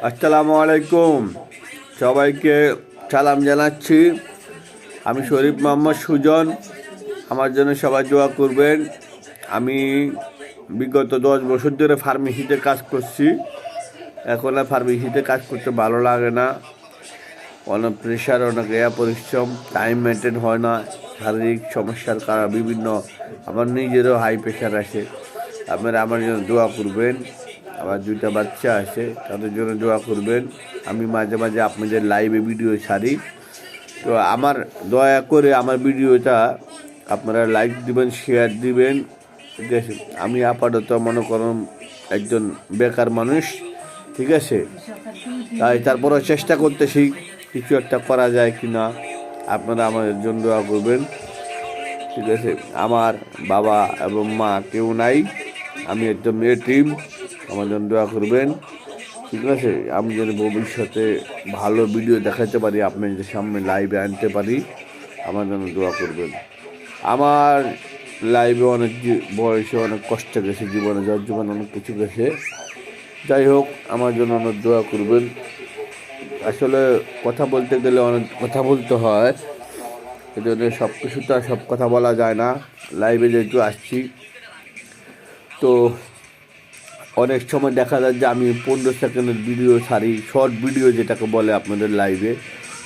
আসসালামু আলাইকুম, সবাইকে সালাম জানাচ্ছি। আমি শরীফ মোহাম্মদ সুজন। আমার জন্য সবাই দোয়া করবেন। আমি বিগত 10 বছর ধরে ফার্মেসিতে কাজ করছি। এখন আর ফার্মেসিতে কাজ করতে ভালো লাগে না। অনেক প্রেশার, অনেক পরিশ্রম, টাইম মেনটেন হয় না। শারীরিক সমস্যার কারণে বিভিন্ন, আমার নিজেরও হাই প্রেশার আছে। আপনারা আমার জন্য দোয়া করবেন। আমার 2টা বাচ্চা আছে, তাদের জন্য দোয়া করবেন। আমি মাঝে মাঝে আপনাদের লাইভে ভিডিও ছাড়ি, তো আমার দয়া করে আমার ভিডিওটা আপনারা লাইক দিবেন, শেয়ার দিবেন। ঠিক আছে, আমি আপাতত মনে করুন একজন বেকার মানুষ, ঠিক আছে, তাই তারপরে চেষ্টা করতেছি কিছু একটা করা যায় কি না। আপনারা আমাদের জন্য দোয়া করবেন, ঠিক আছে। আমার বাবা এবং মা কেউ নাই, আমি একদম এতিম। আমার জন্য দোয়া করবেন, ঠিক আছে। আমি যেন ভবিষ্যতে ভালো ভিডিও দেখাতে পারি, আপনাদের সামনে লাইভে আনতে পারি। আমার জন্য দোয়া করবেন। আমার লাইভে অনেক বয়সে অনেক কষ্ট গেছে, জীবনে জীবনে অনেক কিছু গেছে। যাই হোক, আমার জন্য অনেক দোয়া করবেন। আসলে কথা বলতে গেলে অনেক কথা বলতে হয়, এজন্য সব কিছু তো সব কথা বলা যায় না। লাইভে যেহেতু আসছি, তো অনেক সময় দেখা যায় যে আমি 15 সেকেন্ডের ভিডিও ছাড়ি, শর্ট ভিডিও যেটাকে বলে আপনাদের লাইভে।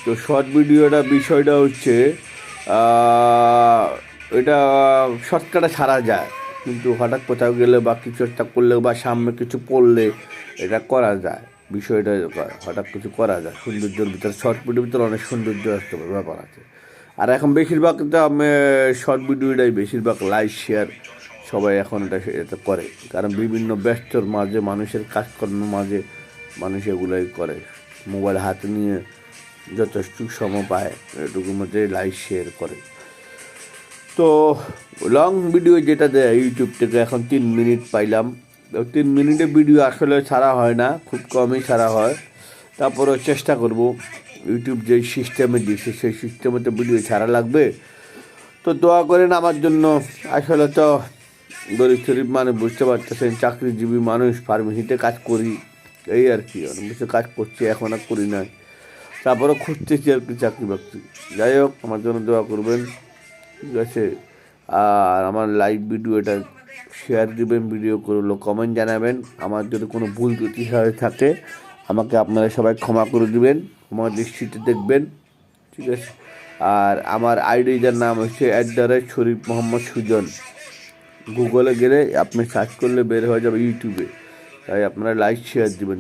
তো শর্ট ভিডিওটা বিষয়টা হচ্ছে এটা শর্টকাটে ছাড়া যায়, কিন্তু হঠাৎ কোথাও গেলে বা কিছু একটা করলে বা সামনে কিছু পড়লে এটা করা যায়। বিষয়টা হঠাৎ কিছু করা যায়। সৌন্দর্যের ভিতরে, শর্ট ভিডিওর ভিতরে অনেক সৌন্দর্য আসতে ব্যাপার আছে। আর এখন বেশিরভাগ তো আমি শর্ট ভিডিওটাই বেশিরভাগ লাইক শেয়ার সবাই এখন এটা করে, কারণ বিভিন্ন ব্যস্তর মাঝে, মানুষের কাজকর্মের মাঝে মানুষ এগুলোই করে। মোবাইল হাতে নিয়ে যথেষ্ট সময় পায়, এটুকুর মধ্যে লাইক শেয়ার করে। তো লং ভিডিও যেটা দেয় ইউটিউব থেকে, এখন 3 মিনিট পাইলাম। 3 মিনিটের ভিডিও আসলে ছাড়া হয় না, খুব কমই ছাড়া হয়। তারপরেও চেষ্টা করব, ইউটিউব যে সিস্টেমে দিয়েছে সেই সিস্টেমে তো ভিডিও ছাড়া লাগবে। তো দোয়া করেন আমার জন্য। আসলে তো গরিব শরীফ মানুষ, বুঝতে পারতেছেন, চাকরিজীবী মানুষ, ফার্মেসিতে কাজ করি, এই আর কি। অনেক কিছু কাজ করছি, এখন আর করি নাই, তারপরে খুঁজতেছি আর কি চাকরি বাকরি। যাই হোক, আমার জন্য দোয়া করবেন, ঠিক আছে। আর আমার লাইভ ভিডিওটা শেয়ার দিবেন, ভিডিও করলো কমেন্ট জানাবেন। আমার যদি কোনো ভুল ত্রুটি হয়ে থাকে আমাকে আপনারা সবাই ক্ষমা করে দিবেন, আমার দৃষ্টিতে দেখবেন, ঠিক আছে। আর আমার আইডিটার নাম হচ্ছে @শরীফ মোহাম্মদ সুজন। গুগলে গেলে আপনি সার্চ করলে বের হয়ে যাবে ইউটিউবে। তাই আপনারা লাইক শেয়ার দিবেন।